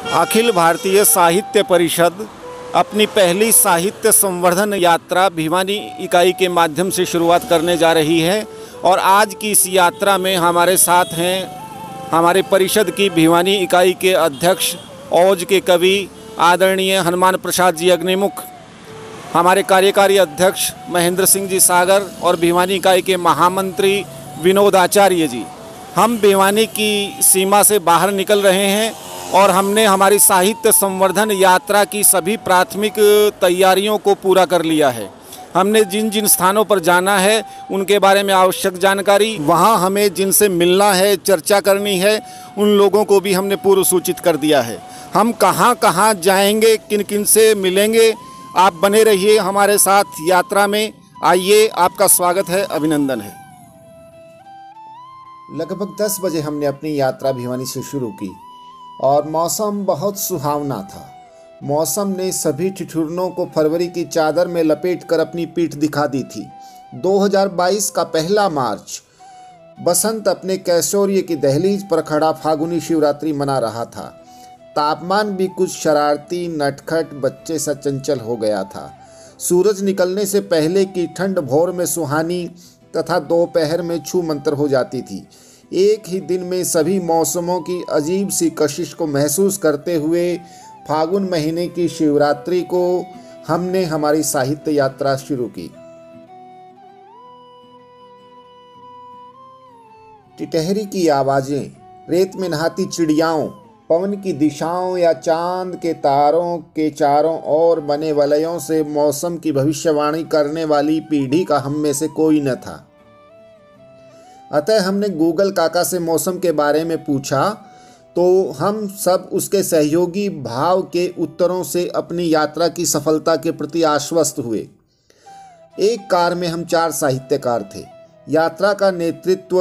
अखिल भारतीय साहित्य परिषद अपनी पहली साहित्य संवर्धन यात्रा भिवानी इकाई के माध्यम से शुरुआत करने जा रही है और आज की इस यात्रा में हमारे साथ हैं हमारे परिषद की भिवानी इकाई के अध्यक्ष औज के कवि आदरणीय हनुमान प्रसाद जी अग्निमुख, हमारे कार्यकारी अध्यक्ष महेंद्र सिंह जी सागर और भिवानी इकाई के महामंत्री विनोद आचार्य जी। हम भिवानी की सीमा से बाहर निकल रहे हैं और हमने हमारी साहित्य संवर्धन यात्रा की सभी प्राथमिक तैयारियों को पूरा कर लिया है। हमने जिन जिन स्थानों पर जाना है उनके बारे में आवश्यक जानकारी, वहाँ हमें जिनसे मिलना है, चर्चा करनी है, उन लोगों को भी हमने पूर्व सूचित कर दिया है। हम कहाँ कहाँ जाएंगे, किन किन से मिलेंगे, आप बने रहिए हमारे साथ यात्रा में। आइए, आपका स्वागत है, अभिनंदन है। लगभग 10 बजे हमने अपनी यात्रा भिवानी से शुरू की और मौसम बहुत सुहावना था। मौसम ने सभी ठिठुरनों को फरवरी की चादर में लपेटकर अपनी पीठ दिखा दी थी। 2022 का पहला मार्च बसंत अपने कैशोर्य की दहलीज पर खड़ा फागुनी शिवरात्रि मना रहा था। तापमान भी कुछ शरारती, नटखट, बच्चे सा चंचल हो गया था। सूरज निकलने से पहले की ठंड भोर में सुहानी तथा दोपहर में छू मंतर हो जाती थी। एक ही दिन में सभी मौसमों की अजीब सी कशिश को महसूस करते हुए फागुन महीने की शिवरात्रि को हमने हमारी साहित्य यात्रा शुरू की। टिटहरी की आवाजें, रेत में नहाती चिड़ियाओं, पवन की दिशाओं या चांद के तारों के चारों ओर बने वलयों से मौसम की भविष्यवाणी करने वाली पीढ़ी का हम में से कोई न था। अतः हमने गूगल काका से मौसम के बारे में पूछा तो हम सब उसके सहयोगी भाव के उत्तरों से अपनी यात्रा की सफलता के प्रति आश्वस्त हुए। एक कार में हम 4 साहित्यकार थे। यात्रा का नेतृत्व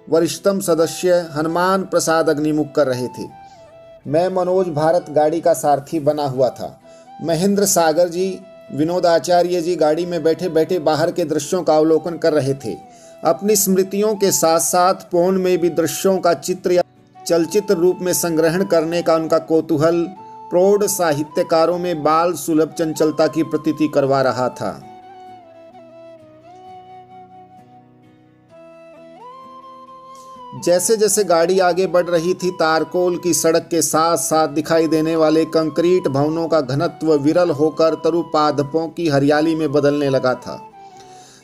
वरिष्ठतम सदस्य हनुमान प्रसाद अग्निमुख कर रहे थे। मैं मनोज भारत गाड़ी का सारथी बना हुआ था। महेंद्र सागर जी, विनोद आचार्य जी गाड़ी में बैठे बैठे बाहर के दृश्यों का अवलोकन कर रहे थे। अपनी स्मृतियों के साथ साथ फोन में भी दृश्यों का चित्र या चलचित्र रूप में संग्रहण करने का उनका कौतूहल प्रौढ़ साहित्यकारों में बाल सुलभ चंचलता की प्रतीति करवा रहा था। जैसे जैसे गाड़ी आगे बढ़ रही थी, तारकोल की सड़क के साथ साथ दिखाई देने वाले कंक्रीट भवनों का घनत्व विरल होकर तरु पादपों की हरियाली में बदलने लगा था।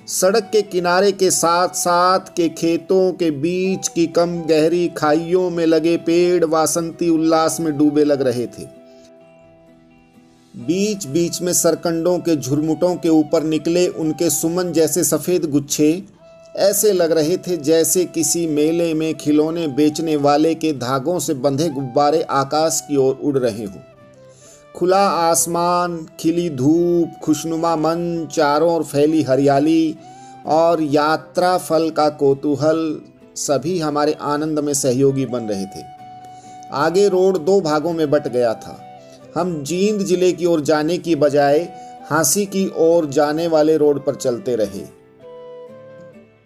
सड़क के किनारे के साथ साथ के खेतों के बीच की कम गहरी खाइयों में लगे पेड़ वासंती उल्लास में डूबे लग रहे थे। बीच बीच में सरकंडों के झुरमुटों के ऊपर निकले उनके सुमन जैसे सफेद गुच्छे ऐसे लग रहे थे जैसे किसी मेले में खिलौने बेचने वाले के धागों से बंधे गुब्बारे आकाश की ओर उड़ रहे हों। खुला आसमान, खिली धूप, खुशनुमा मन, चारों ओर फैली हरियाली और यात्रा फल का कौतूहल सभी हमारे आनंद में सहयोगी बन रहे थे। आगे रोड 2 भागों में बट गया था। हम जींद जिले की ओर जाने की बजाय हांसी की ओर जाने वाले रोड पर चलते रहे।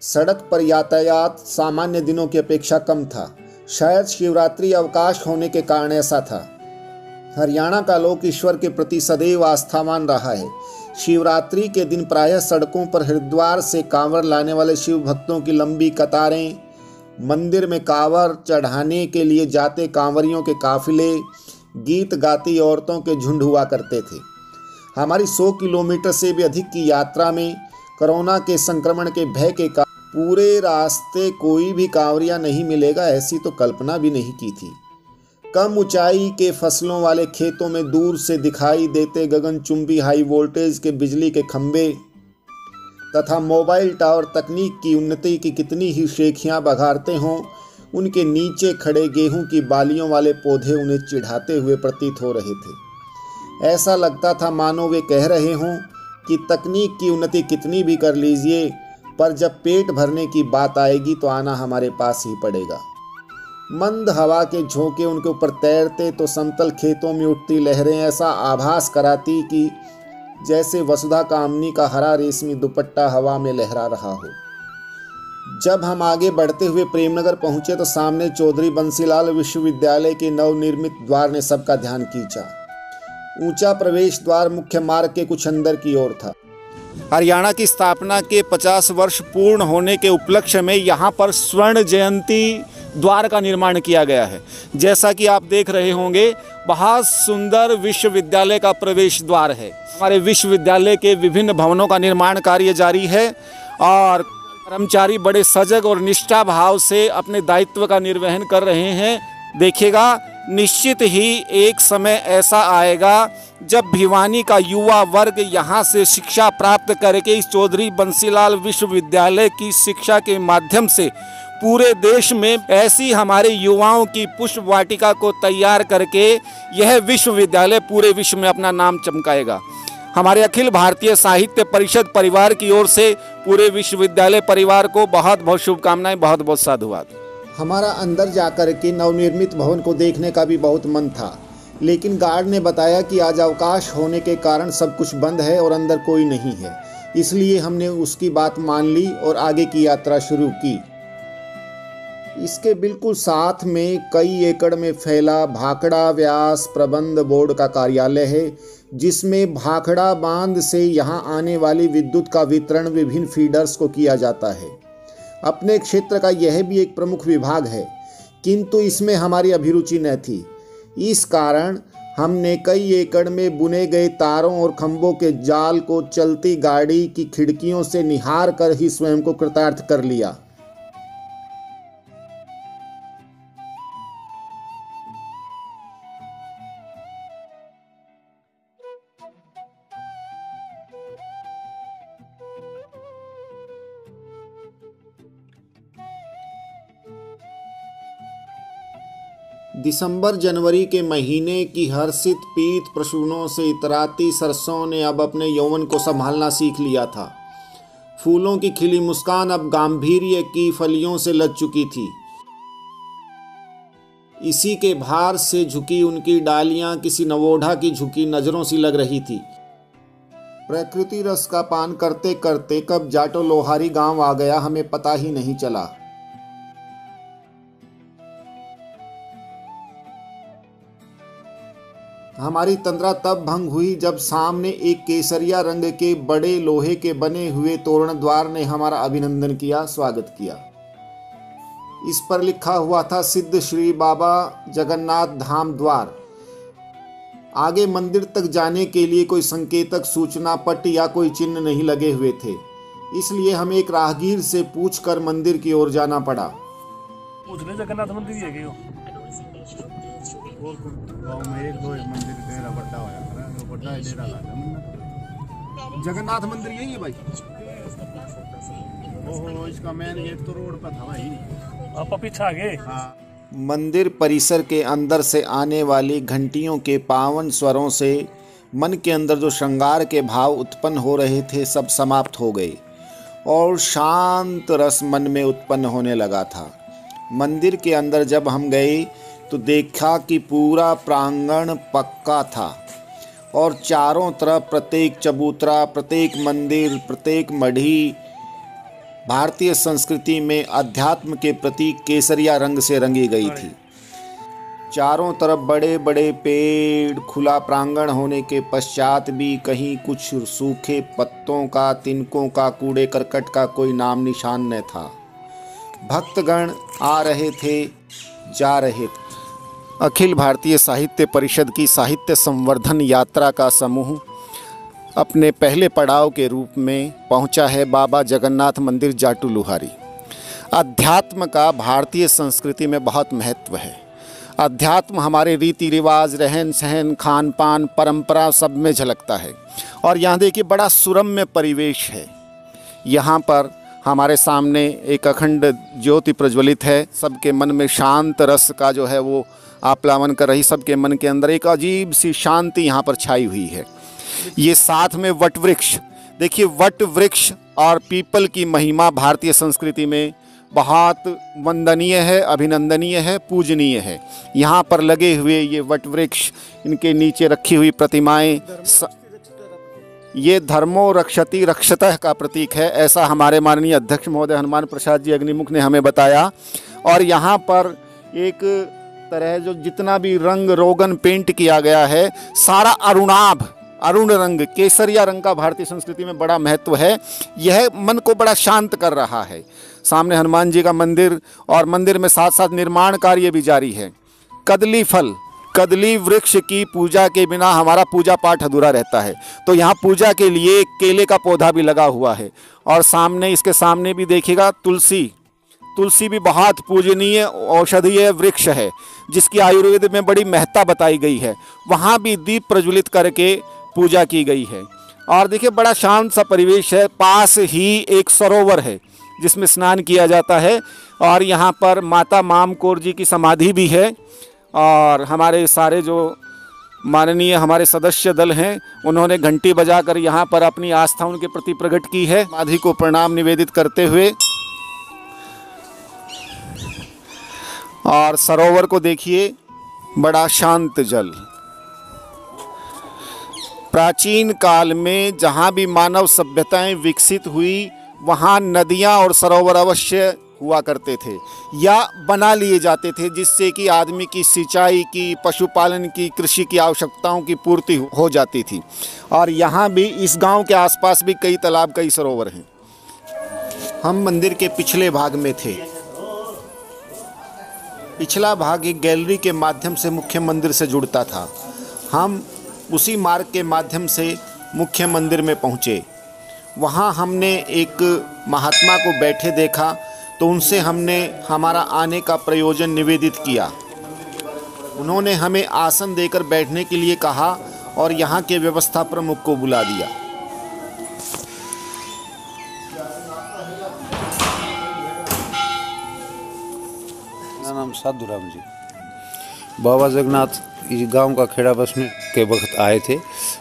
सड़क पर यातायात सामान्य दिनों की अपेक्षा कम था। शायद शिवरात्रि अवकाश होने के कारण ऐसा था। हरियाणा का लोक ईश्वर के प्रति सदैव आस्थावान रहा है। शिवरात्रि के दिन प्रायः सड़कों पर हरिद्वार से कांवर लाने वाले शिव भक्तों की लंबी कतारें, मंदिर में कांवर चढ़ाने के लिए जाते कांवरियों के काफिले, गीत गाती औरतों के झुंड हुआ करते थे। हमारी 100 किलोमीटर से भी अधिक की यात्रा में कोरोना के संक्रमण के भय के कारण पूरे रास्ते कोई भी कांवरिया नहीं मिलेगा, ऐसी तो कल्पना भी नहीं की थी। कम ऊंचाई के फसलों वाले खेतों में दूर से दिखाई देते गगनचुंबी हाई वोल्टेज के बिजली के खंभे तथा मोबाइल टावर तकनीक की उन्नति की कितनी ही शेखियां बघारते हों, उनके नीचे खड़े गेहूं की बालियों वाले पौधे उन्हें चिढ़ाते हुए प्रतीत हो रहे थे। ऐसा लगता था मानो वे कह रहे हों कि तकनीक की उन्नति कितनी भी कर लीजिए, पर जब पेट भरने की बात आएगी तो आना हमारे पास ही पड़ेगा। मंद हवा के झोंके उनके ऊपर तैरते तो समतल खेतों में उठती लहरें ऐसा आभास कराती कि जैसे वसुधा कामनी का हरा रेशमी दुपट्टा हवा में लहरा रहा हो। जब हम आगे बढ़ते हुए प्रेमनगर पहुंचे तो सामने चौधरी बंसीलाल विश्वविद्यालय के नवनिर्मित द्वार ने सबका ध्यान खींचा। ऊंचा प्रवेश द्वार मुख्य मार्ग के कुछ अंदर की ओर था। हरियाणा की स्थापना के 50 वर्ष पूर्ण होने के उपलक्ष्य में यहाँ पर स्वर्ण जयंती द्वार का निर्माण किया गया है। जैसा कि आप देख रहे होंगे, बहुत सुंदर विश्वविद्यालय का प्रवेश द्वार है। हमारे विश्वविद्यालय के विभिन्न भवनों का निर्माण कार्य जारी है और कर्मचारी बड़े सजग और निष्ठा भाव से अपने दायित्व का निर्वहन कर रहे हैं। देखिएगा, निश्चित ही एक समय ऐसा आएगा जब भिवानी का युवा वर्ग यहाँ से शिक्षा प्राप्त करके इस चौधरी बंसीलाल विश्वविद्यालय की शिक्षा के माध्यम से पूरे देश में ऐसी हमारे युवाओं की पुष्प वाटिका को तैयार करके यह विश्वविद्यालय पूरे विश्व में अपना नाम चमकाएगा। हमारे अखिल भारतीय साहित्य परिषद परिवार की ओर से पूरे विश्वविद्यालय परिवार को बहुत बहुत शुभकामनाएं, बहुत बहुत साधुवाद। हमारा अंदर जाकर के नवनिर्मित भवन को देखने का भी बहुत मन था, लेकिन गार्ड ने बताया कि आज अवकाश होने के कारण सब कुछ बंद है और अंदर कोई नहीं है। इसलिए हमने उसकी बात मान ली और आगे की यात्रा शुरू की। इसके बिल्कुल साथ में कई एकड़ में फैला भाखड़ा व्यास प्रबंध बोर्ड का कार्यालय है, जिसमें भाखड़ा बांध से यहाँ आने वाली विद्युत का वितरण विभिन्न फीडर्स को किया जाता है। अपने क्षेत्र का यह भी एक प्रमुख विभाग है, किंतु इसमें हमारी अभिरुचि न थी। इस कारण हमने कई एकड़ में बुने गए तारों और खंभों के जाल को चलती गाड़ी की खिड़कियों से निहार कर ही स्वयं को कृतार्थ कर लिया। दिसंबर जनवरी के महीने की हर्षित पीत प्रसूनों से इतराती सरसों ने अब अपने यौवन को संभालना सीख लिया था। फूलों की खिली मुस्कान अब गांभीर्य की फलियों से लद चुकी थी। इसी के भार से झुकी उनकी डालियां किसी नवोढ़ा की झुकी नजरों सी लग रही थी। प्रकृति रस का पान करते करते कब जाटो लोहारी गांव आ गया, हमें पता ही नहीं चला। हमारी तंद्रा तब भंग हुई जब सामने एक केसरिया रंग के बड़े लोहे के बने हुए तोरण द्वार ने हमारा अभिनंदन किया, स्वागत किया। इस पर लिखा हुआ था सिद्ध श्री बाबा जगन्नाथ धाम द्वार। आगे मंदिर तक जाने के लिए कोई संकेतक सूचना पट या कोई चिन्ह नहीं लगे हुए थे, इसलिए हमें एक राहगीर से पूछकर मंदिर की ओर जाना पड़ा। जगन्नाथ मंदिर है क्यों? गाँव में एक दो मंदिर डेरा बड़ा होया वो बड़ा डेरा लगा। जगन्नाथ मंदिर यही है भाई। ओहो, इसका मेन गेट तो रोड पर था भाई। आप पीछे आ गए। हाँ। मंदिर परिसर के अंदर से आने वाली घंटियों के पावन स्वरों से मन के अंदर जो श्रृंगार के भाव उत्पन्न हो रहे थे सब समाप्त हो गए और शांत रस मन में उत्पन्न होने लगा था। मंदिर के अंदर जब हम गए तो देखा कि पूरा प्रांगण पक्का था और चारों तरफ प्रत्येक चबूतरा, प्रत्येक मंदिर, प्रत्येक मढ़ी भारतीय संस्कृति में अध्यात्म के प्रतीक केसरिया रंग से रंगी गई थी। चारों तरफ बड़े बड़े पेड़, खुला प्रांगण होने के पश्चात भी कहीं कुछ सूखे पत्तों का, तिनकों का, कूड़े करकट का कोई नाम निशान न था। भक्तगण आ रहे थे, जा रहे थे। अखिल भारतीय साहित्य परिषद की साहित्य संवर्धन यात्रा का समूह अपने पहले पड़ाव के रूप में पहुंचा है बाबा जगन्नाथ मंदिर जाटू लोहारी। अध्यात्म का भारतीय संस्कृति में बहुत महत्व है। अध्यात्म हमारे रीति रिवाज, रहन सहन, खान पान, परंपरा सब में झलकता है। और यहाँ देखिए बड़ा सुरम्य परिवेश है। यहाँ पर हमारे सामने एक अखंड ज्योति प्रज्वलित है। सबके मन में शांत रस का जो है वो आप्लावन कर रही, सबके मन के अंदर एक अजीब सी शांति यहाँ पर छाई हुई है। ये साथ में वट वृक्ष, देखिए वट वृक्ष और पीपल की महिमा भारतीय संस्कृति में बहुत वंदनीय है, अभिनंदनीय है, पूजनीय है। यहाँ पर लगे हुए ये वट वृक्ष, इनके नीचे रखी हुई प्रतिमाएं, ये धर्मो रक्षति रक्षतः का प्रतीक है, ऐसा हमारे माननीय अध्यक्ष महोदय हनुमान प्रसाद जी अग्निमुख ने हमें बताया। और यहाँ पर एक तरह जो जितना भी रंग रोगन पेंट किया गया है, सारा अरुण रंग, केसरिया रंग का भारतीय संस्कृति में बड़ा महत्व है। यह मन को बड़ा शांत कर रहा है। सामने हनुमान जी का मंदिर, और मंदिर में साथ साथ निर्माण कार्य भी जारी है। कदली वृक्ष की पूजा के बिना हमारा पूजा पाठ अधूरा रहता है, तो यहाँ पूजा के लिए केले का पौधा भी लगा हुआ है। और सामने, इसके सामने भी देखिएगा तुलसी भी बहुत पूजनीय औषधीय वृक्ष है, जिसकी आयुर्वेद में बड़ी महत्ता बताई गई है। वहाँ भी दीप प्रज्वलित करके पूजा की गई है। और देखिए बड़ा शांत सा परिवेश है। पास ही एक सरोवर है जिसमें स्नान किया जाता है। और यहाँ पर माता मामकोर जी की समाधि भी है। और हमारे सारे जो माननीय हमारे सदस्य दल हैं, उन्होंने घंटी बजाकर यहाँ पर अपनी आस्था उनके प्रति प्रकट की है। समाधि को प्रणाम निवेदित करते हुए, और सरोवर को देखिए, बड़ा शांत जल। प्राचीन काल में जहाँ भी मानव सभ्यताएं विकसित हुई, वहाँ नदियाँ और सरोवर अवश्य हुआ करते थे या बना लिए जाते थे, जिससे कि आदमी की सिंचाई की, पशुपालन की, कृषि की आवश्यकताओं की पूर्ति हो जाती थी। और यहाँ भी इस गांव के आसपास भी कई तालाब, कई सरोवर हैं। हम मंदिर के पिछले भाग में थे। पिछला भाग एक गैलरी के माध्यम से मुख्य मंदिर से जुड़ता था। हम उसी मार्ग के माध्यम से मुख्य मंदिर में पहुँचे। वहाँ हमने एक महात्मा को बैठे देखा, तो उनसे हमने हमारा आने का प्रयोजन निवेदित किया। उन्होंने हमें आसन देकर बैठने के लिए कहा और यहाँ के व्यवस्था प्रमुख को बुला दिया। मेरा नाम साधुराम जी। बाबा जगन्नाथ इस गांव का खेड़ा बसने के वक्त आए थे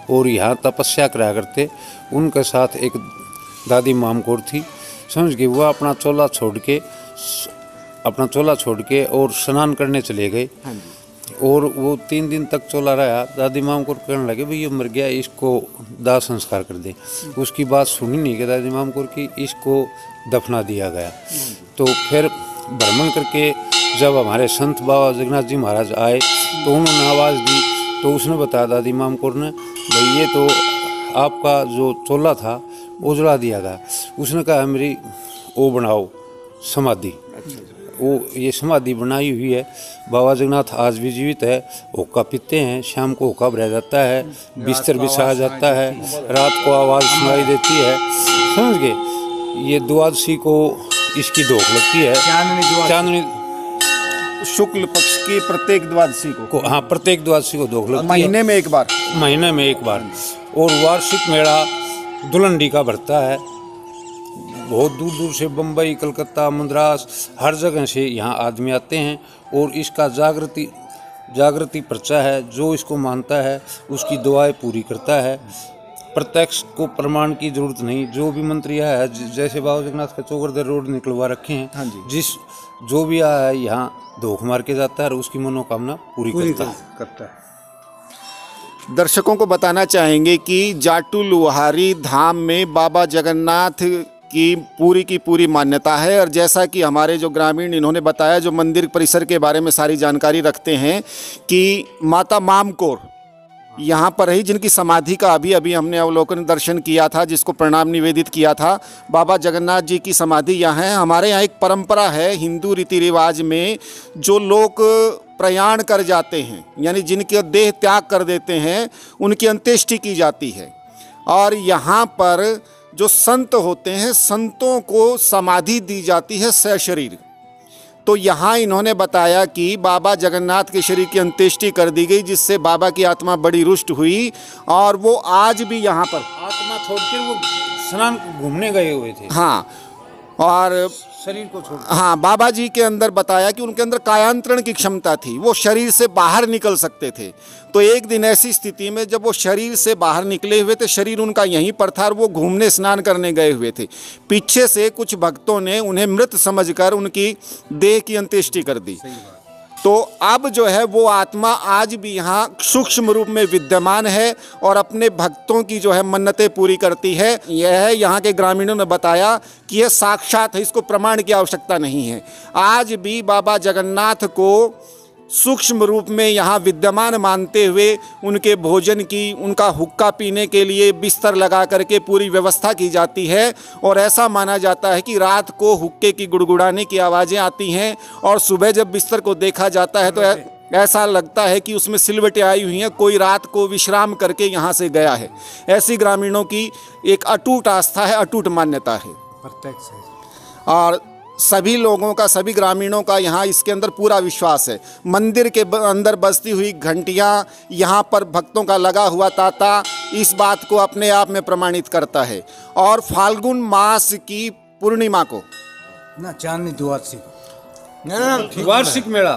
और यहाँ तपस्या करा करते। उनके साथ एक दादी मामकोर थी, समझ के वो अपना चोला छोड़ के और स्नान करने चले गए। और वो 3 दिन तक चोला रहा। दादी मामकोर कहने लगे भाई ये मर गया, इसको दाह संस्कार कर दे। उसकी बात सुनी नहीं कि दादी मामकोर की, इसको दफना दिया गया। तो फिर भ्रमण करके जब हमारे संत बाबा जगन्नाथ जी महाराज आए तो उन्होंने आवाज़ दी, तो उसने बताया दादी मामकोर ने, भाई ये तो आपका जो चोला था वो जला दिया गया। उसने कहा मेरी वो बनाओ समाधि। वो ये समाधि बनाई हुई है। बाबा जगन्नाथ आज भी जीवित है। होका पीते हैं, शाम को होका भरा जाता है, बिस्तर बिछाया जाता है, रात को आवाज़ सुनाई देती है, समझ गए। ये द्वादशी को इसकी धोख लगती है, चांदनी शुक्ल पक्ष की प्रत्येक द्वादशी को, हाँ प्रत्येक द्वादशी को धोख लगती है। महीने में एक बार। और वार्षिक मेला दुलंडी का भरता है। बहुत दूर दूर से बम्बई, कलकत्ता, मद्रास, हर जगह से यहाँ आदमी आते हैं। और इसका जागृति पर्चा है। जो इसको मानता है उसकी दुआएं पूरी करता है। प्रत्यक्ष को प्रमाण की जरूरत नहीं। जो भी मंत्री आया है, जैसे बाबा जगन्नाथ का चौगरदर रोड निकलवा रखे हैं, हाँ जी। जो भी आया है यहाँ धोख मार के जाता है और उसकी मनोकामना पूरी करता है। दर्शकों को बताना चाहेंगे कि जाटू लुहारी धाम में बाबा जगन्नाथ की पूरी मान्यता है। और जैसा कि हमारे जो ग्रामीण इन्होंने बताया, जो मंदिर परिसर के बारे में सारी जानकारी रखते हैं, कि माता मामकोर यहाँ पर रही, जिनकी समाधि का अभी हमने अवलोकन दर्शन किया था, जिसको प्रणाम निवेदित किया था। बाबा जगन्नाथ जी की समाधि यहाँ है। हमारे यहाँ एक परंपरा है हिंदू रीति रिवाज में, जो लोग प्रयाण कर जाते हैं, यानी जिनके देह त्याग कर देते हैं, उनकी अंत्येष्टि की जाती है। और यहाँ पर जो संत होते हैं, संतों को समाधि दी जाती है सशरीर। तो यहाँ इन्होंने बताया कि बाबा जगन्नाथ के शरीर की अंत्येष्टि कर दी गई, जिससे बाबा की आत्मा बड़ी रुष्ट हुई। और वो आज भी यहाँ पर आत्मा छोड़कर वो स्नान घूमने गए हुए थे। हाँ, और शरीर को छोड़, हाँ, बाबा जी के अंदर बताया कि उनके अंदर कायांतरण की क्षमता थी, वो शरीर से बाहर निकल सकते थे। तो एक दिन ऐसी स्थिति में जब वो शरीर से बाहर निकले हुए थे, शरीर उनका यहीं पर था और वो घूमने स्नान करने गए हुए थे, पीछे से कुछ भक्तों ने उन्हें मृत समझकर उनकी देह की अंत्येष्टि कर दी। तो अब जो है वो आत्मा आज भी यहाँ सूक्ष्म रूप में विद्यमान है और अपने भक्तों की जो है मन्नतें पूरी करती है। यह यहाँ के ग्रामीणों ने बताया कि यह साक्षात है, इसको प्रमाण की आवश्यकता नहीं है। आज भी बाबा जगन्नाथ को सूक्ष्म रूप में यहाँ विद्यमान मानते हुए उनके भोजन की, उनका हुक्का पीने के लिए बिस्तर लगा करके पूरी व्यवस्था की जाती है। और ऐसा माना जाता है कि रात को हुक्के की गुड़गुड़ाने की आवाज़ें आती हैं और सुबह जब बिस्तर को देखा जाता है तो ऐसा लगता है कि उसमें सिलवटें आई हुई हैं, कोई रात को विश्राम करके यहाँ से गया है। ऐसी ग्रामीणों की एक अटूट आस्था है, अटूट मान्यता है। प्रत्यक्ष है। और सभी लोगों का, सभी ग्रामीणों का यहाँ इसके अंदर पूरा विश्वास है। मंदिर के अंदर बजती हुई घंटियाँ, यहाँ पर भक्तों का लगा हुआ तांता इस बात को अपने आप में प्रमाणित करता है। और फाल्गुन मास की पूर्णिमा को ना चांदनी द्वादशी वार्षिक मेला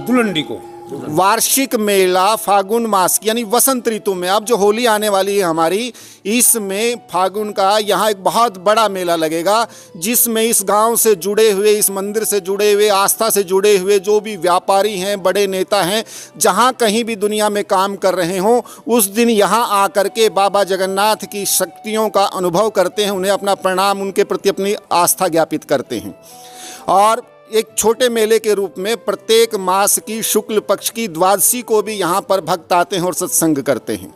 दुलंडी को, वार्षिक मेला फागुन मास यानी वसंत ऋतु में, अब जो होली आने वाली है हमारी, इसमें फागुन का यहाँ एक बहुत बड़ा मेला लगेगा, जिसमें इस गांव से जुड़े हुए, इस मंदिर से जुड़े हुए, आस्था से जुड़े हुए जो भी व्यापारी हैं, बड़े नेता हैं, जहाँ कहीं भी दुनिया में काम कर रहे हों, उस दिन यहाँ आकर के बाबा जगन्नाथ की शक्तियों का अनुभव करते हैं, उन्हें अपना प्रणाम, उनके प्रति अपनी आस्था ज्ञापित करते हैं। और एक छोटे मेले के रूप में प्रत्येक मास की शुक्ल पक्ष की द्वादशी को भी यहाँ पर भक्त आते हैं और सत्संग करते हैं।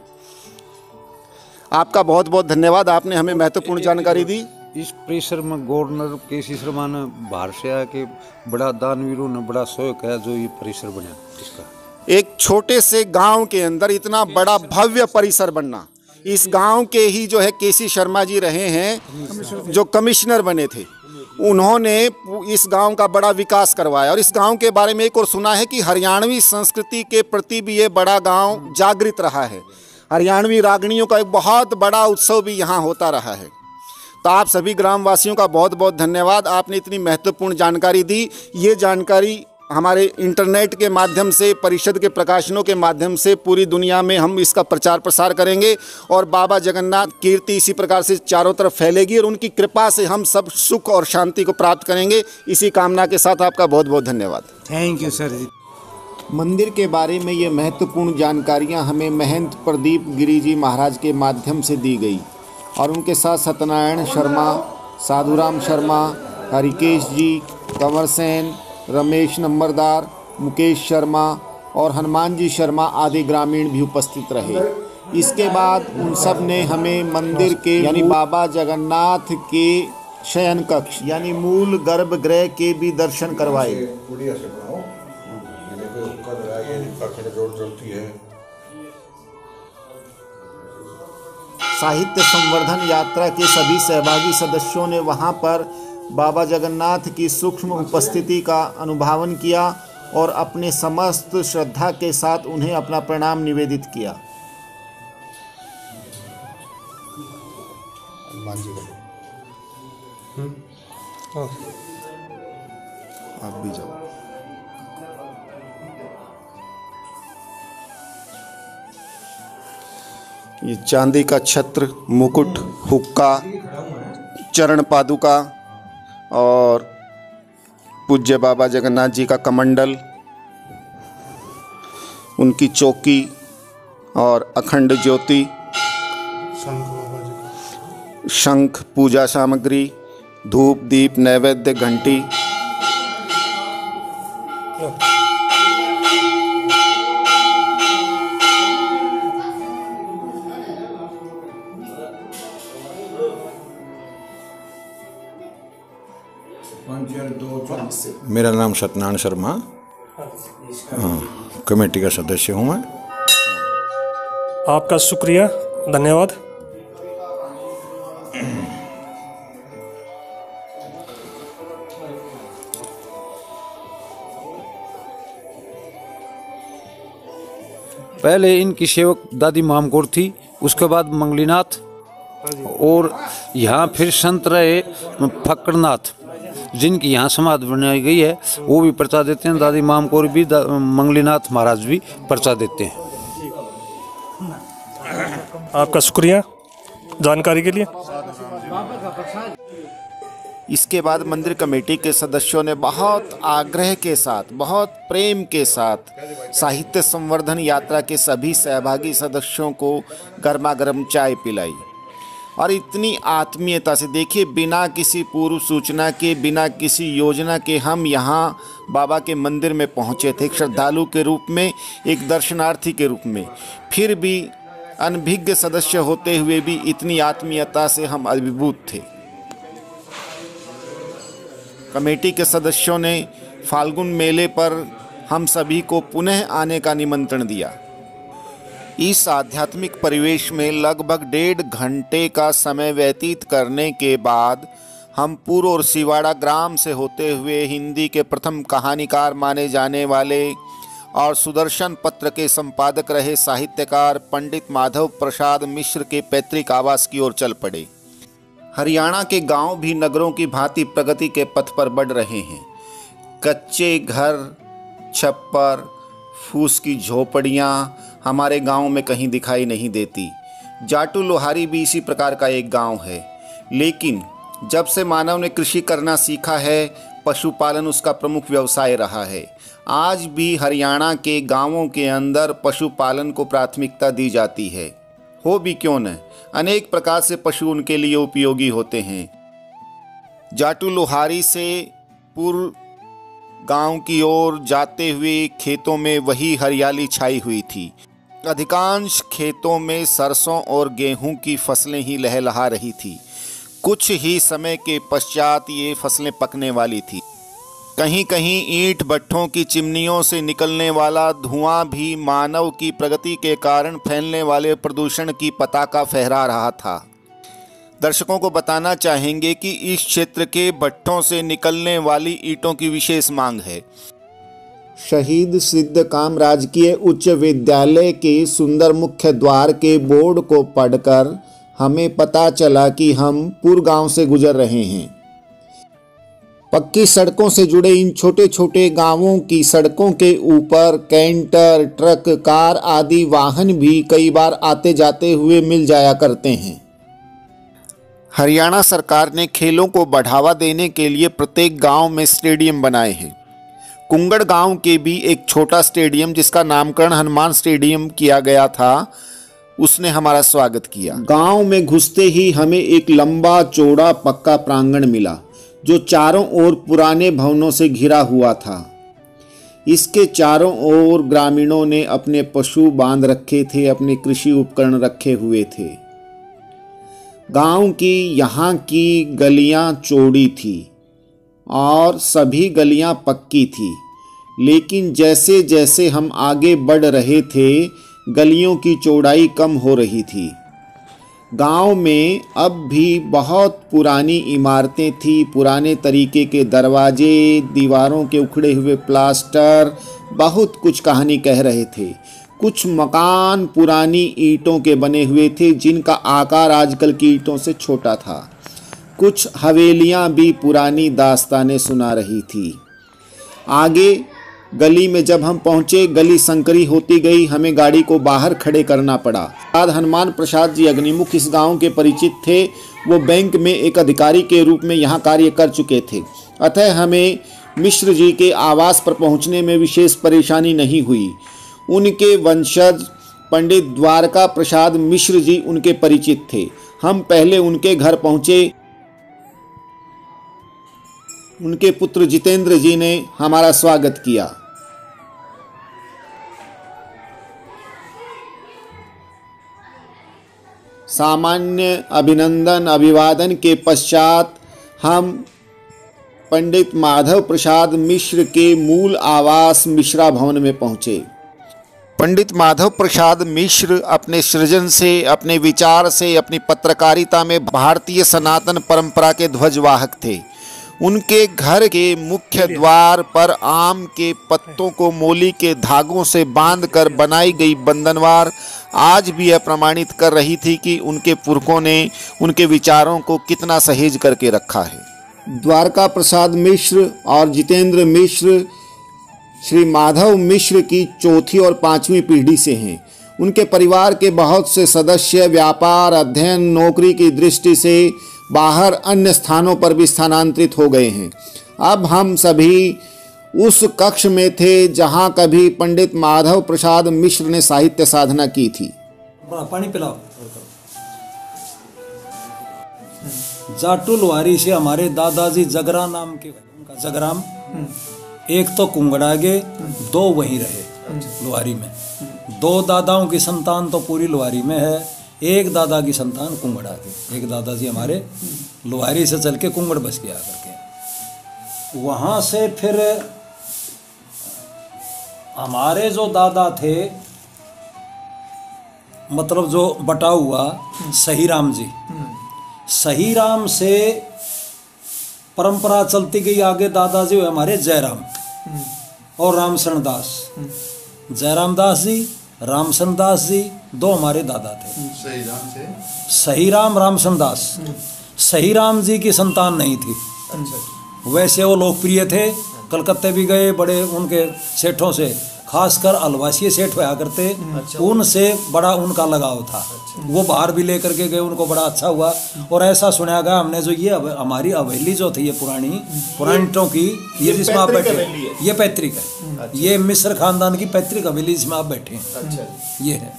आपका बहुत बहुत धन्यवाद, आपने हमें महत्वपूर्ण जानकारी दी। इस परिसर में गवर्नर केसी शर्मा ने बाहर से आके बड़ा दानवीरों ने बड़ा सहयोग किया जो ये परिसर बना इसका। एक छोटे से गांव के अंदर इतना बड़ा भव्य परिसर बनना, इस गांव के ही जो है केसी शर्मा जी रहे हैं, जो कमिश्नर बने थे, उन्होंने इस गांव का बड़ा विकास करवाया। और इस गांव के बारे में एक और सुना है कि हरियाणवी संस्कृति के प्रति भी ये बड़ा गांव जागृत रहा है। हरियाणवी रागणियों का एक बहुत बड़ा उत्सव भी यहाँ होता रहा है। तो आप सभी ग्रामवासियों का बहुत बहुत धन्यवाद, आपने इतनी महत्वपूर्ण जानकारी दी। ये जानकारी हमारे इंटरनेट के माध्यम से, परिषद के प्रकाशनों के माध्यम से पूरी दुनिया में हम इसका प्रचार प्रसार करेंगे और बाबा जगन्नाथ कीर्ति इसी प्रकार से चारों तरफ फैलेगी और उनकी कृपा से हम सब सुख और शांति को प्राप्त करेंगे। इसी कामना के साथ आपका बहुत बहुत धन्यवाद। थैंक यू सर जी। मंदिर के बारे में ये महत्वपूर्ण जानकारियाँ हमें महंत प्रदीप गिरी जी महाराज के माध्यम से दी गई और उनके साथ सत्यनारायण शर्मा, साधुराम शर्मा, हरिकेश जी, कंवर सेन, रमेश नंबरदार, मुकेश शर्मा और हनुमान जी शर्मा आदि ग्रामीण भी उपस्थित रहे। इसके बाद उन सब ने हमें मंदिर के यानी बाबा जगन्नाथ के शयन कक्ष यानी मूल गर्भगृह के भी दर्शन करवाए। साहित्य संवर्धन यात्रा के सभी सहभागी सदस्यों ने वहां पर बाबा जगन्नाथ की सूक्ष्म उपस्थिति का अनुभावन किया और अपने समस्त श्रद्धा के साथ उन्हें अपना प्रणाम निवेदित किया। आप भी जाओ। ये चांदी का छत्र, मुकुट, हुक्का, चरण पादुका और पूज्य बाबा जगन्नाथ जी का कमंडल, उनकी चौकी और अखंड ज्योति, शंख, पूजा सामग्री, धूप, दीप, नैवेद्य, घंटी, मेरा नाम सत्यनारायण शर्मा, कमेटी का सदस्य हूँ मैं। आपका शुक्रिया, धन्यवाद। पहले इनकी सेवक दादी मामकोर थी, उसके बाद मंगलीनाथ और यहाँ फिर संत रहे फक्कड़नाथ, जिनकी यहाँ समाधि बनाई गई है, वो भी पर्चा देते हैं। दादी मामकोर भी, मंगलीनाथ महाराज भी पर्चा देते हैं। आपका शुक्रिया जानकारी के लिए। इसके बाद मंदिर कमेटी के सदस्यों ने बहुत आग्रह के साथ, बहुत प्रेम के साथ साहित्य संवर्धन यात्रा के सभी सहभागी सदस्यों को गर्मा गर्म चाय पिलाई और इतनी आत्मीयता से, देखिए बिना किसी पूर्व सूचना के, बिना किसी योजना के हम यहाँ बाबा के मंदिर में पहुँचे थे, एक श्रद्धालु के रूप में, एक दर्शनार्थी के रूप में। फिर भी अनभिज्ञ सदस्य होते हुए भी इतनी आत्मीयता से हम अभिभूत थे। कमेटी के सदस्यों ने फाल्गुन मेले पर हम सभी को पुनः आने का निमंत्रण दिया। इस आध्यात्मिक परिवेश में लगभग 1.5 घंटे का समय व्यतीत करने के बाद हम पूर्व और सिवाड़ा ग्राम से होते हुए हिंदी के प्रथम कहानीकार माने जाने वाले और सुदर्शन पत्र के संपादक रहे साहित्यकार पंडित माधव प्रसाद मिश्र के पैतृक आवास की ओर चल पड़े। हरियाणा के गांव भी नगरों की भांति प्रगति के पथ पर बढ़ रहे हैं। कच्चे घर, छप्पर, फूस की झोपड़ियां हमारे गांव में कहीं दिखाई नहीं देती। जाटू लोहारी भी इसी प्रकार का एक गांव है। लेकिन जब से मानव ने कृषि करना सीखा है, पशुपालन उसका प्रमुख व्यवसाय रहा है। आज भी हरियाणा के गांवों के अंदर पशुपालन को प्राथमिकता दी जाती है। हो भी क्यों न, अनेक प्रकार से पशु उनके लिए उपयोगी होते हैं। जाटू लोहारी से पूर्व गांव की ओर जाते हुए खेतों में वही हरियाली छाई हुई थी। अधिकांश खेतों में सरसों और गेहूं की फसलें ही लहलहा रही थी। कुछ ही समय के पश्चात ये फसलें पकने वाली थी। कहीं कहीं ईंट भट्ठों की चिमनियों से निकलने वाला धुआं भी मानव की प्रगति के कारण फैलने वाले प्रदूषण की पताका फहरा रहा था। दर्शकों को बताना चाहेंगे कि इस क्षेत्र के भट्ठों से निकलने वाली ईंटों की विशेष मांग है। शहीद सिद्धकाम राजकीय उच्च विद्यालय के सुंदर मुख्य द्वार के बोर्ड को पढ़कर हमें पता चला कि हम पूर्व गांव से गुजर रहे हैं। पक्की सड़कों से जुड़े इन छोटे छोटे गांवों की सड़कों के ऊपर कैंटर, ट्रक, कार आदि वाहन भी कई बार आते जाते हुए मिल जाया करते हैं। हरियाणा सरकार ने खेलों को बढ़ावा देने के लिए प्रत्येक गांव में स्टेडियम बनाए हैं। कुंगड़ गांव के भी एक छोटा स्टेडियम, जिसका नामकरण हनुमान स्टेडियम किया गया था, उसने हमारा स्वागत किया। गांव में घुसते ही हमें एक लंबा चौड़ा पक्का प्रांगण मिला, जो चारों ओर पुराने भवनों से घिरा हुआ था। इसके चारों ओर ग्रामीणों ने अपने पशु बांध रखे थे, अपने कृषि उपकरण रखे हुए थे। गांव की यहाँ की गलियां चौड़ी थी और सभी गलियां पक्की थी, लेकिन जैसे जैसे हम आगे बढ़ रहे थे, गलियों की चौड़ाई कम हो रही थी। गांव में अब भी बहुत पुरानी इमारतें थी, पुराने तरीके के दरवाजे, दीवारों के उखड़े हुए प्लास्टर बहुत कुछ कहानी कह रहे थे। कुछ मकान पुरानी ईंटों के बने हुए थे, जिनका आकार आजकल की ईंटों से छोटा था। कुछ हवेलियां भी पुरानी दास्तानें सुना रही थी। आगे गली में जब हम पहुंचे, गली संकरी होती गई, हमें गाड़ी को बाहर खड़े करना पड़ा। आज हनुमान प्रसाद जी अग्निमुख इस गांव के परिचित थे। वो बैंक में एक अधिकारी के रूप में यहाँ कार्य कर चुके थे, अतः हमें मिश्र जी के आवास पर पहुँचने में विशेष परेशानी नहीं हुई। उनके वंशज पंडित द्वारका प्रसाद मिश्र जी उनके परिचित थे। हम पहले उनके घर पहुँचे। उनके पुत्र जितेंद्र जी ने हमारा स्वागत किया। सामान्य अभिनंदन अभिवादन के पश्चात हम पंडित माधव प्रसाद मिश्र के मूल आवास मिश्रा भवन में पहुंचे। पंडित माधव प्रसाद मिश्र अपने सृजन से, अपने विचार से, अपनी पत्रकारिता में भारतीय सनातन परंपरा के ध्वजवाहक थे। उनके घर के मुख्य द्वार पर आम के पत्तों को मोली के धागों से बांधकर बनाई गई बंधनवार आज भी यह प्रमाणित कर रही थी कि उनके पुरखों ने उनके विचारों को कितना सहेज करके रखा है। द्वारका प्रसाद मिश्र और जितेंद्र मिश्र श्री माधव मिश्र की चौथी और पांचवी पीढ़ी से हैं। उनके परिवार के बहुत से सदस्य व्यापार, अध्ययन, नौकरी की दृष्टि से बाहर अन्य स्थानों पर भी स्थानांतरित हो गए हैं। अब हम सभी उस कक्ष में थे जहां कभी पंडित माधव प्रसाद मिश्र ने साहित्य साधना की थी। पानी पिलाओ। जाटू लुहारी से हमारे दादाजी जगरा नाम के, उनका जगराम, एक तो कुंगड़ागे, दो वहीं रहे लुहारी में। दो दादाओं की संतान तो पूरी लुहारी में है, एक दादा की संतान कुंगड़ागे। एक दादाजी हमारे लुहारी से चल के कुंगड़ बस गया करके। वहाँ से फिर हमारे जो दादा थे, मतलब जो बटा हुआ सही राम जी, सही राम से परंपरा चलती गई आगे। दादाजी हुए हमारे जयराम और रामशरण दास। जयराम दास जी, रामशरण दास जी, दो हमारे दादा थे। सही राम रामशरण दास। सही राम जी की संतान नहीं थी। वैसे वो लोकप्रिय थे, कलकत्ते भी गए, बड़े उनके सेठों से, खासकर अलवासी सेठ होया करते, उनसे बड़ा उनका लगाव था। वो बाहर भी लेकर के गए, उनको बड़ा अच्छा हुआ। और ऐसा सुना गया हमने, जो ये हमारी हवेली जो थी, ये पुरानी ईंटों की, ये जिसमें आप बैठे, ये पैतृक है। ये मिस्र खानदान की पैतृक हवेली जिसमें आप बैठे हैं, ये है।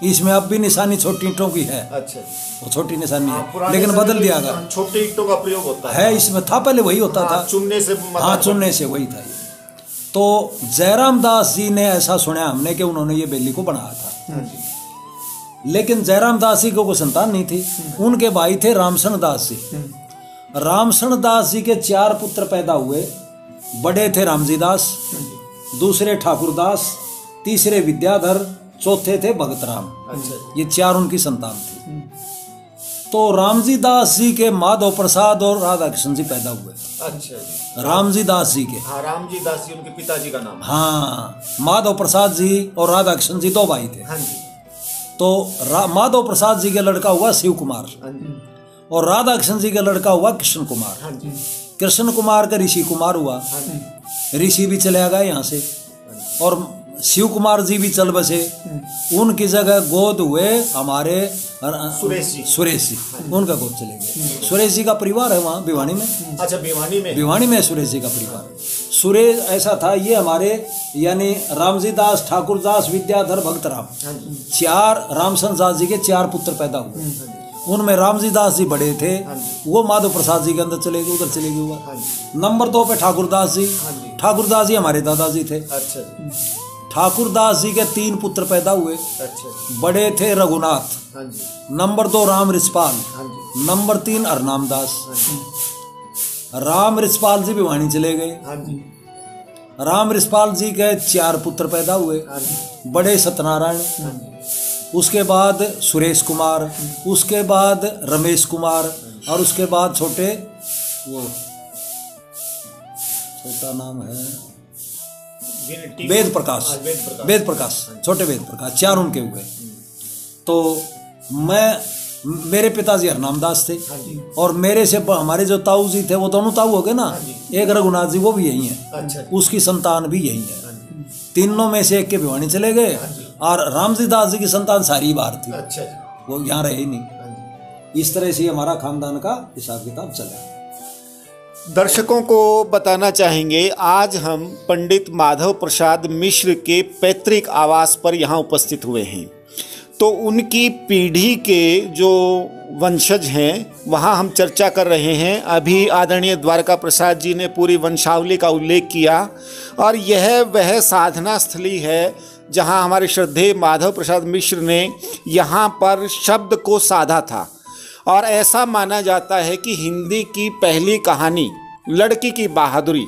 इसमें अब भी निशानी छोटी ईंटों की है। वो छोटी निशानी है, लेकिन बदल दिया गया। छोटी ईंटों का प्रयोग होता है इसमें, था पहले वही होता था, चुनने से। हाँ, चुनने से वही था। तो जयराम दास जी ने ऐसा सुना हमने कि उन्होंने ये बेली को बनाया था। लेकिन जयराम दास जी को कोई संतान नहीं थी। उनके भाई थे रामशरण दास जी। रामशरण दास जी के 4 पुत्र पैदा हुए। बड़े थे रामजी दास, दूसरे ठाकुर दास, तीसरे विद्याधर, चौथे थे भगत राम। ये 4 उनकी संतान थी। तो रामजी दास जी के माधव प्रसाद और राधा कृष्ण जी पैदा हुए। रामजी दास जी के, हाँ, रामजी दास जी उनके पिताजी का नाम। हाँ, माधव प्रसाद जी और राधा कृष्ण जी 2 भाई थे। तो माधव प्रसाद जी का लड़का हुआ शिव कुमार और राधा कृष्ण जी का लड़का हुआ कृष्ण कुमार। कृष्ण कुमार का ऋषि कुमार हुआ। ऋषि भी चले गए यहाँ से और शिव कुमार जी भी चल बसे। उनकी जगह गोद हुए हमारे सुरेश जी, उनका गोद चले गए। सुरेश जी का परिवार है वहाँ भिवानी में। अच्छा, भिवानी में सुरेश जी का परिवार। सुरेश ऐसा था, ये हमारे यानी रामजी दास, ठाकुर दास, विद्याधर, भगत राम, 4 रामशरण दास जी के 4 पुत्र पैदा हुए। उनमें रामजी दास जी बड़े थे, वो माधव प्रसाद जी के अंदर चले गए, उधर चले गए हुआ। नंबर 2 पे ठाकुर दास जी। ठाकुर दास जी हमारे दादाजी थे। ठाकुर दास जी के 3 पुत्र पैदा हुए। बड़े थे रघुनाथ, नंबर 2 राम रिछपाल, नंबर 3 हरनाम दास। राम रिछपाल जी भिवानी चले गए। राम रिछपाल जी के 4 पुत्र पैदा हुए। बड़े सत्यनारायण, उसके बाद सुरेश कुमार, उसके बाद रमेश कुमार और उसके बाद छोटे, वो छोटा नाम है वेद प्रकाश। वेद प्रकाश, छोटे वेद प्रकाश, 4 उनके हुए। तो मेरे पिताजी हरनाम दास थे और मेरे से हमारे जो ताऊ जी थे वो दोनों ताऊ हो गए ना। एक रघुनाथ जी, वो भी यही है, उसकी संतान भी यही है। तीनों में से एक के भिवानी चले गए और रामजी दास जी की संतान सारी बाहर थी, वो यहाँ रहे ही नहीं। इस तरह से हमारा खानदान का हिसाब किताब चला। दर्शकों को बताना चाहेंगे, आज हम पंडित माधव प्रसाद मिश्र के पैतृक आवास पर यहाँ उपस्थित हुए हैं। तो उनकी पीढ़ी के जो वंशज हैं वहाँ हम चर्चा कर रहे हैं। अभी आदरणीय द्वारका प्रसाद जी ने पूरी वंशावली का उल्लेख किया और यह वह साधना स्थली है जहाँ हमारे श्रद्धेय माधव प्रसाद मिश्र ने यहाँ पर शब्द को साधा था। और ऐसा माना जाता है कि हिंदी की पहली कहानी लड़की की बहादुरी,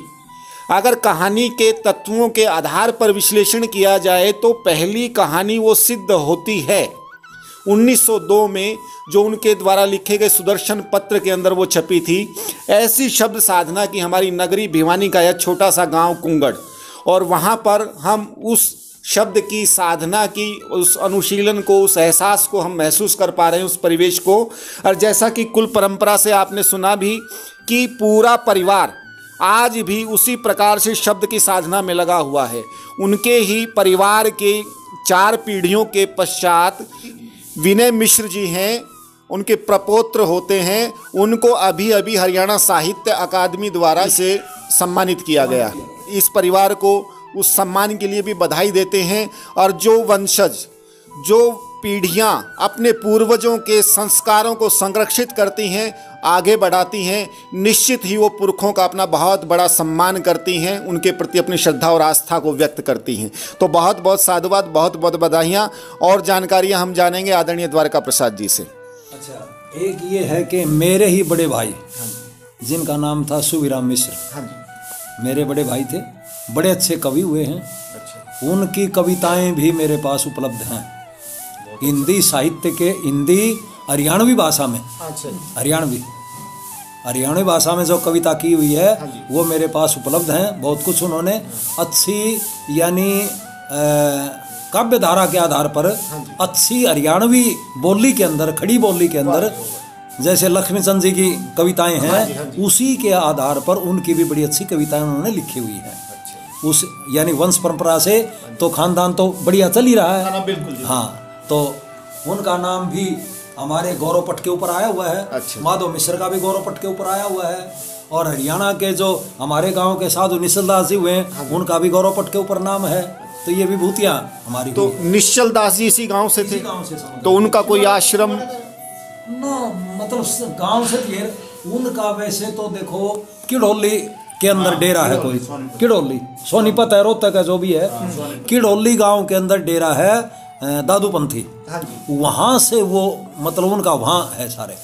अगर कहानी के तत्वों के आधार पर विश्लेषण किया जाए तो पहली कहानी वो सिद्ध होती है 1902 में, जो उनके द्वारा लिखे गए सुदर्शन पत्र के अंदर वो छपी थी। ऐसी शब्द साधना की हमारी नगरी भिवानी का यह छोटा सा गांव कुंगड़, और वहाँ पर हम उस शब्द की साधना की, उस अनुशीलन को, उस एहसास को हम महसूस कर पा रहे हैं, उस परिवेश को। और जैसा कि कुल परंपरा से आपने सुना भी कि पूरा परिवार आज भी उसी प्रकार से शब्द की साधना में लगा हुआ है। उनके ही परिवार के 4 पीढ़ियों के पश्चात विनय मिश्र जी हैं, उनके प्रपौत्र होते हैं, उनको अभी अभी हरियाणा साहित्य अकादमी द्वारा से सम्मानित किया गया। इस परिवार को उस सम्मान के लिए भी बधाई देते हैं। और जो वंशज, जो पीढ़ियां अपने पूर्वजों के संस्कारों को संरक्षित करती हैं, आगे बढ़ाती हैं, निश्चित ही वो पुरखों का अपना बहुत बड़ा सम्मान करती हैं, उनके प्रति अपनी श्रद्धा और आस्था को व्यक्त करती हैं। तो बहुत बहुत साधुवाद, बहुत बहुत बधाइयाँ। और जानकारियाँ हम जानेंगे आदरणीय द्वारका प्रसाद जी से। अच्छा, एक ये है कि मेरे ही बड़े भाई जिनका नाम था सुविराम मिश्र, मेरे बड़े भाई थे, बड़े अच्छे कवि हुए हैं। उनकी कविताएं भी मेरे पास उपलब्ध हैं, हिंदी साहित्य के, हिंदी हरियाणवी भाषा में, हरियाणवी भाषा में जो कविता की हुई है वो मेरे पास उपलब्ध हैं। बहुत कुछ उन्होंने अच्छी, यानी काव्य धारा के आधार पर अच्छी हरियाणवी बोली के अंदर, खड़ी बोली के अंदर, जैसे लक्ष्मीचंद जी की कविताएं हैं, उसी के आधार पर उनकी भी बड़ी अच्छी कविताएं उन्होंने लिखी हुई हैं। उस यानी वंश परंपरा से तो खानदान तो बढ़िया चल ही रहा है। हाँ, तो उनका नाम भी हमारे गौरव पट के ऊपर आया हुआ है। माधव मिश्र का भी गौरव पट के ऊपर आया हुआ है। और हरियाणा के जो हमारे गांव के साधु निश्चल दास जी हुए हैं, उनका भी गौरव पट के ऊपर नाम है। तो ये विभूतियाँ हमारी। तो निश्चल दास जी इसी गांव से थे? तो उनका कोई आश्रम मतलब गांव से थे उनका? वैसे तो देखो, किड़ोली के अंदर डेरा है कोई, किड़ोली, सोनीपत है, रोहतक है, जो भी है, किड़ोली गांव के अंदर डेरा है दादूपंथी। वहां से वो, मतलब उनका वहां है, सारे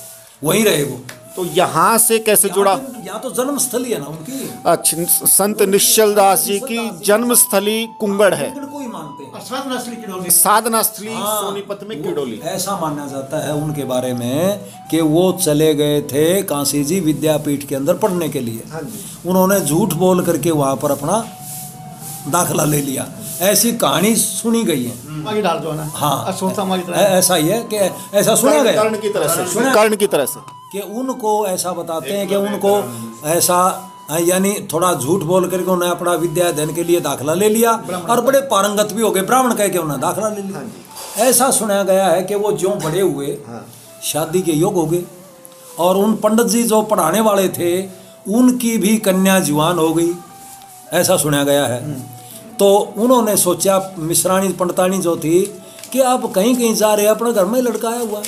वहीं रहे वो। तो यहाँ से कैसे जुड़ा? यहाँ तो जन्म स्थली है ना उनकी। अच्छा, संत निश्चल दास जी की जन्म स्थली कुंगड़ है, को ही मानते हैं, साधना स्थली सोनीपत में किड़ोली। ऐसा माना जाता है उनके बारे में कि वो चले गए थे काशी जी विद्यापीठ के अंदर पढ़ने के लिए। उन्होंने झूठ बोल करके वहां पर अपना दाखिला ले लिया, ऐसी कहानी सुनी गई है। हाँ, ऐसा ही है कि ऐसा सुना गया, कर्ण की तरह से कि उनको ऐसा बताते हैं कि उनको ऐसा, यानी थोड़ा झूठ बोल करके उन्होंने अपना विद्या अध्ययन के लिए दाखिला ले लिया और बड़े पारंगत भी हो गए, ब्राह्मण कह के उन्होंने दाखिला ले लिया। ऐसा सुना गया है कि वो ज्यों बड़े हुए शादी के योग हो गए। और उन पंडित जी जो पढ़ाने वाले थे उनकी भी कन्या जवान हो गई, ऐसा सुना गया है। तो उन्होंने सोचा, मिश्राणी पंडितानी जो थी, कि आप कहीं कहीं जा रहे हैं, अपने घर में लड़का आया हुआ।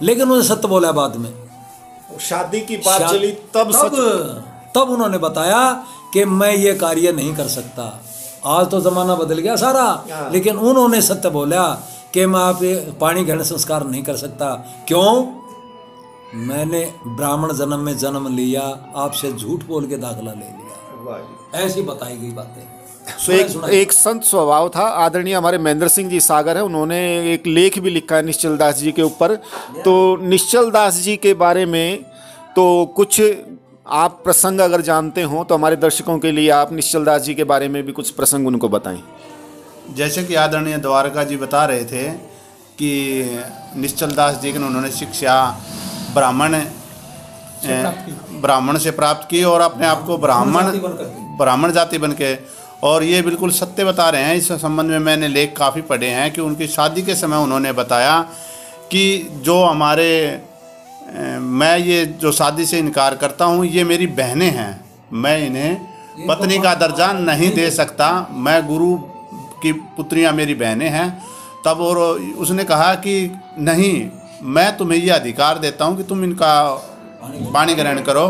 लेकिन उन्होंने सत्य बोला बाद में, शादी की बात चली तब उन्होंने बताया कि मैं ये कार्य नहीं कर सकता। आज तो जमाना बदल गया सारा, लेकिन उन्होंने सत्य बोला कि मैं आप पाणी ग्रहण संस्कार नहीं कर सकता। क्यों? मैंने ब्राह्मण जन्म में जन्म लिया, आपसे झूठ बोल के दाखिला ले लिया। ऐसी बताई गई बातें। तो एक संत स्वभाव था। आदरणीय हमारे महेंद्र सिंह जी सागर हैं, उन्होंने एक लेख भी लिखा है निश्चल दास जी के ऊपर। तो निश्चल दास जी के बारे में तो कुछ आप प्रसंग अगर जानते हो तो हमारे दर्शकों के लिए आप निश्चल दास जी के बारे में भी कुछ प्रसंग उनको बताएं। जैसे कि आदरणीय द्वारका जी बता रहे थे कि निश्चल दास जी ने उन्होंने शिक्षा ब्राह्मण से प्राप्त की और अपने आप को ब्राह्मण जाति बन के, और ये बिल्कुल सत्य बता रहे हैं। इस संबंध में मैंने लेख काफ़ी पढ़े हैं कि उनकी शादी के समय उन्होंने बताया कि जो हमारे मैं ये जो शादी से इनकार करता हूँ, ये मेरी बहनें हैं, मैं इन्हें पत्नी का दर्जा नहीं दे सकता, मैं गुरु की पुत्रियाँ मेरी बहनें हैं। तब और उसने कहा कि नहीं, मैं तुम्हें ये अधिकार देता हूँ कि तुम इनका पाणी ग्रहण करो।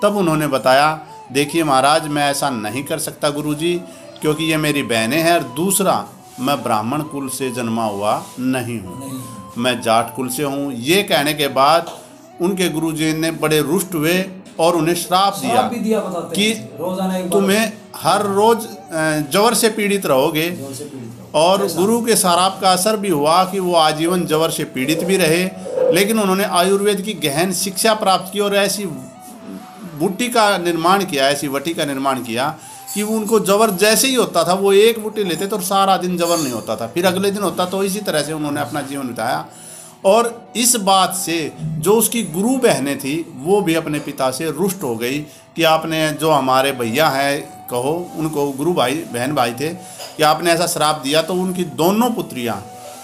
तब उन्होंने बताया, देखिए महाराज, मैं ऐसा नहीं कर सकता गुरुजी, क्योंकि ये मेरी बहनें हैं, और दूसरा मैं ब्राह्मण कुल से जन्मा हुआ नहीं हूँ, मैं जाट कुल से हूँ। ये कहने के बाद उनके गुरुजी ने बड़े रुष्ट हुए और उन्हें श्राप दिया कि तुम्हें हर रोज जवर से पीड़ित रहोगे। और गुरु के शराब का असर भी हुआ कि वो आजीवन जवर से पीड़ित भी रहे, लेकिन उन्होंने आयुर्वेद की गहन शिक्षा प्राप्त की और ऐसी बूटी का निर्माण किया, ऐसी वटी का निर्माण किया कि वो उनको जवर जैसे ही होता था, वो एक बूटी लेते तो सारा दिन जवर नहीं होता था, फिर अगले दिन होता। तो इसी तरह से उन्होंने अपना जीवन बिताया। और इस बात से जो उसकी गुरु बहनें थी वो भी अपने पिता से रुष्ट हो गई कि आपने, जो हमारे भैया हैं कहो, उनको गुरु भाई बहन भाई थे, कि आपने ऐसा श्राप दिया। तो उनकी दोनों पुत्रियां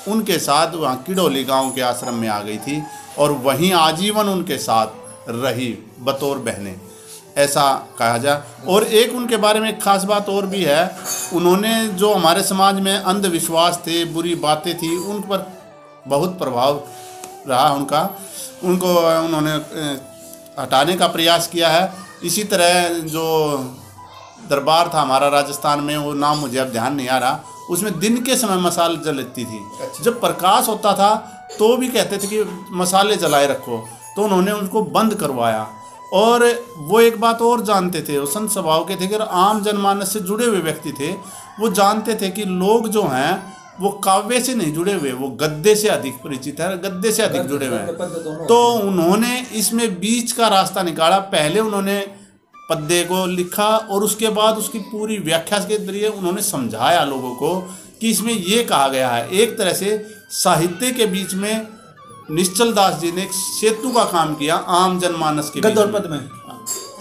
उनके साथ वहाँ किडोली गांव के आश्रम में आ गई थी और वहीं आजीवन उनके साथ रही बतौर बहनें, ऐसा कहा जाए। और एक उनके बारे में एक खास बात और भी है, उन्होंने जो हमारे समाज में अंधविश्वास थे, बुरी बातें थी, उन पर बहुत प्रभाव रहा उनको उन्होंने हटाने का प्रयास किया है। इसी तरह जो दरबार था हमारा राजस्थान में, वो नाम मुझे अब ध्यान नहीं आ रहा, उसमें दिन के समय मसाल जलती थी। जब प्रकाश होता था तो भी कहते थे कि मसाले जलाए रखो, तो उन्होंने उनको बंद करवाया। और वो एक बात और जानते थे, वो संत स्वभाव के थे कि आम जनमानस से जुड़े हुए व्यक्ति थे। वो जानते थे कि लोग जो हैं वो काव्य से नहीं जुड़े हुए, वो गद्य से अधिक परिचित है, गद्य से अधिक जुड़े हुए हैं। तो उन्होंने इसमें बीच का रास्ता निकाला। पहले उन्होंने पद्य को लिखा और उसके बाद उसकी पूरी व्याख्या के जरिए उन्होंने समझाया लोगों को कि इसमें ये कहा गया है। एक तरह से साहित्य के बीच में निश्चल दास जी ने एक सेतु का काम किया आम जनमानस के गद्य और पद्य में।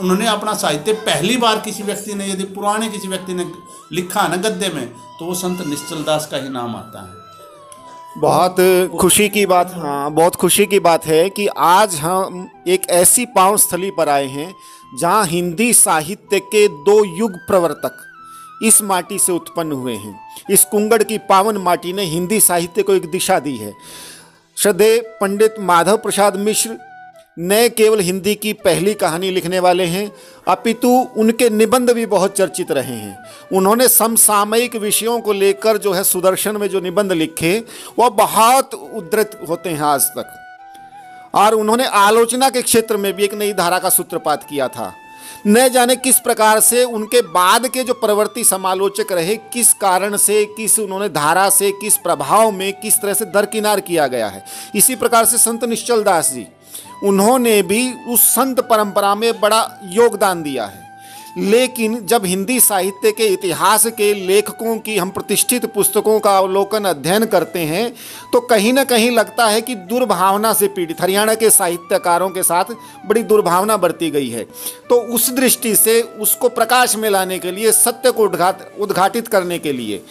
उन्होंने अपना साहित्य पहली बार किसी व्यक्ति ने, यदि पुराने किसी व्यक्ति ने लिखा है ना गद्य में, तो वो संत निश्चल दास का ही नाम आता है। बहुत खुशी की बात, हाँ बहुत खुशी की बात है कि आज हम एक ऐसी पावन स्थली पर आए हैं जहाँ हिंदी साहित्य के 2 युग प्रवर्तक इस माटी से उत्पन्न हुए हैं। इस कुंगड़ की पावन माटी ने हिंदी साहित्य को एक दिशा दी है। श्रद्धेय पंडित माधव प्रसाद मिश्र न केवल हिंदी की पहली कहानी लिखने वाले हैं, अपितु उनके निबंध भी बहुत चर्चित रहे हैं। उन्होंने समसामयिक विषयों को लेकर जो है सुदर्शन में जो निबंध लिखे वह बहुत उद्धृत होते हैं आज तक। और उन्होंने आलोचना के क्षेत्र में भी एक नई धारा का सूत्रपात किया था। न जाने किस प्रकार से उनके बाद के जो प्रवर्ती समालोचक रहे, किस कारण से, किस उन्होंने धारा से, किस प्रभाव में, किस तरह से दरकिनार किया गया है। इसी प्रकार से संत निश्चल दास जी, उन्होंने भी उस संत परंपरा में बड़ा योगदान दिया है। लेकिन जब हिंदी साहित्य के इतिहास के लेखकों की हम प्रतिष्ठित पुस्तकों का अवलोकन अध्ययन करते हैं तो कहीं ना कहीं लगता है कि दुर्भावना से पीड़ित हरियाणा के साहित्यकारों के साथ बड़ी दुर्भावना बरती गई है। तो उस दृष्टि से उसको प्रकाश में लाने के लिए, सत्य को उद्घाटित करने के लिए,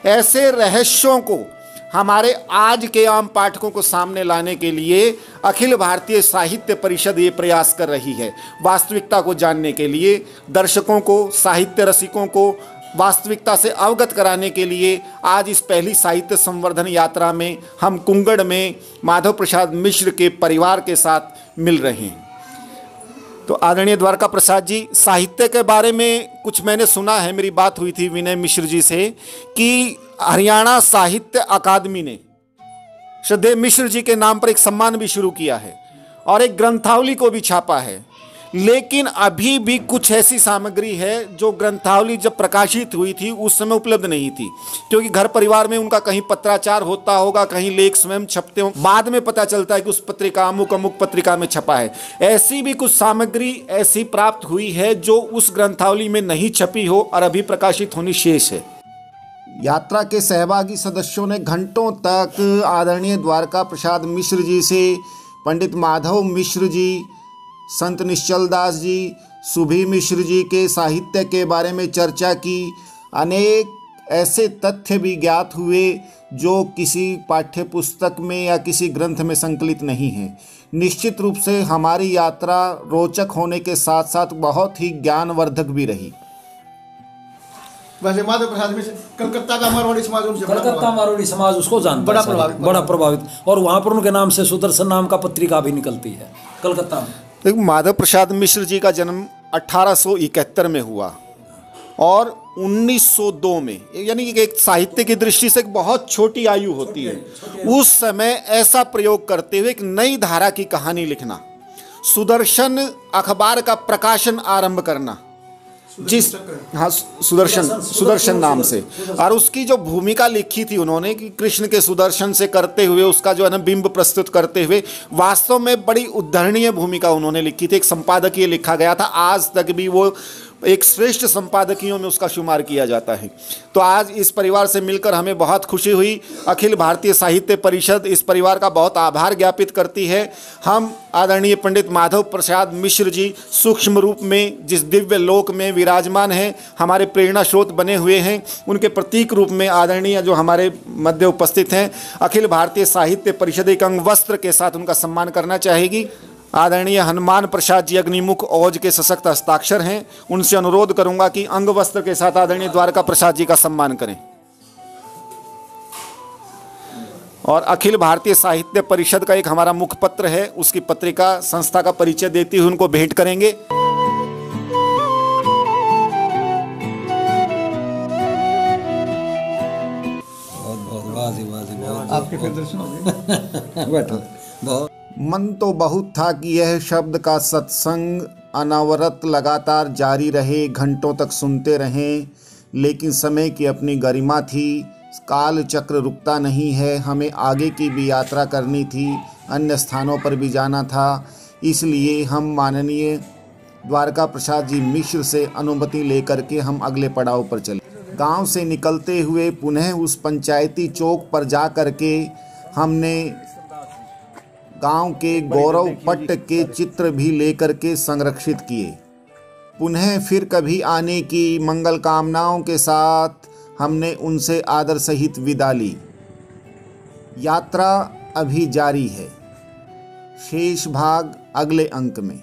ऐसे रहस्यों को हमारे आज के आम पाठकों को सामने लाने के लिए अखिल भारतीय साहित्य परिषद ये प्रयास कर रही है। वास्तविकता को जानने के लिए, दर्शकों को, साहित्य रसिकों को वास्तविकता से अवगत कराने के लिए आज इस पहली साहित्य संवर्धन यात्रा में हम कुंगड़ में माधव प्रसाद मिश्र के परिवार के साथ मिल रहे हैं। तो आदरणीय द्वारका प्रसाद जी, साहित्य के बारे में कुछ मैंने सुना है, मेरी बात हुई थी विनय मिश्र जी से कि हरियाणा साहित्य अकादमी ने श्रद्धेय मिश्र जी के नाम पर एक सम्मान भी शुरू किया है और एक ग्रंथावली को भी छापा है। लेकिन अभी भी कुछ ऐसी सामग्री है जो ग्रंथावली जब प्रकाशित हुई थी उस समय उपलब्ध नहीं थी, क्योंकि घर परिवार में उनका कहीं पत्राचार होता होगा, कहीं लेख स्वयं छपते हो, बाद में पता चलता है कि उस पत्रिका अमुक अमुक पत्रिका में छपा है। ऐसी भी कुछ सामग्री ऐसी प्राप्त हुई है जो उस ग्रंथावली में नहीं छपी हो और अभी प्रकाशित होनी शेष है। यात्रा के सहभागी सदस्यों ने घंटों तक आदरणीय द्वारका प्रसाद मिश्र जी से, पंडित माधव मिश्र जी, संत निश्चल दास जी, सुभी मिश्र जी के साहित्य के बारे में चर्चा की। अनेक ऐसे तथ्य भी ज्ञात हुए जो किसी पाठ्य पुस्तक में या किसी ग्रंथ में संकलित नहीं हैं। निश्चित रूप से हमारी यात्रा रोचक होने के साथ साथ बहुत ही ज्ञानवर्धक भी रही। वैसे माधव प्रसाद मिश्र कलकत्ता का मारवाड़ी समाज, उनसे कलकत्ता मारवाड़ी समाज उसको जानता है, बड़ा प्रभावित। और वहाँ पर उनके नाम से सुदर्शन नाम का पत्रिका भी निकलती है कलकत्ता में। देखो, माधव प्रसाद मिश्र जी का जन्म 1871 में हुआ और 1902 में, यानी कि एक साहित्य की दृष्टि से एक बहुत छोटी आयु होती है। उस समय ऐसा प्रयोग करते हुए एक नई धारा की कहानी लिखना, सुदर्शन अखबार का प्रकाशन आरंभ करना, जिस हाँ सुदर्शन नाम से, और उसकी जो भूमिका लिखी थी उन्होंने कि कृष्ण के सुदर्शन से करते हुए उसका जो है ना बिंब प्रस्तुत करते हुए, वास्तव में बड़ी उद्धरणीय भूमिका उन्होंने लिखी थी। एक संपादकीय लिखा गया था, आज तक भी वो एक श्रेष्ठ संपादकियों में उसका शुमार किया जाता है। तो आज इस परिवार से मिलकर हमें बहुत खुशी हुई। अखिल भारतीय साहित्य परिषद इस परिवार का बहुत आभार ज्ञापित करती है। हम आदरणीय पंडित माधव प्रसाद मिश्र जी सूक्ष्म रूप में जिस दिव्य लोक में विराजमान हैं, हमारे प्रेरणा स्रोत बने हुए हैं, उनके प्रतीक रूप में आदरणीय जो हमारे मध्य उपस्थित हैं, अखिल भारतीय साहित्य परिषद एक अंग वस्त्र के साथ उनका सम्मान करना चाहेगी। आदरणीय हनुमान प्रसाद जी अग्निमुख औज के सशक्त हस्ताक्षर हैं, उनसे अनुरोध करूंगा कि अंग वस्त्र के साथ आदरणीय द्वारका प्रसाद जी का सम्मान करें। और अखिल भारतीय साहित्य परिषद का एक हमारा मुखपत्र है, उसकी पत्रिका संस्था का परिचय देती हुई उनको भेंट करेंगे। आपके फिर दर्शन हो गए। बहुत मन तो बहुत था कि यह शब्द का सत्संग अनवरत लगातार जारी रहे, घंटों तक सुनते रहें, लेकिन समय की अपनी गरिमा थी, काल चक्र रुकता नहीं है, हमें आगे की भी यात्रा करनी थी, अन्य स्थानों पर भी जाना था। इसलिए हम माननीय द्वारका प्रसाद जी मिश्र से अनुमति लेकर के हम अगले पड़ाव पर चले। गांव से निकलते हुए पुनः उस पंचायती चौक पर जा कर के हमने गांव के गौरव पट्ट के चित्र भी लेकर के संरक्षित किए। पुनः फिर कभी आने की मंगल कामनाओं के साथ हमने उनसे आदर सहित विदा ली। यात्रा अभी जारी है, शेष भाग अगले अंक में।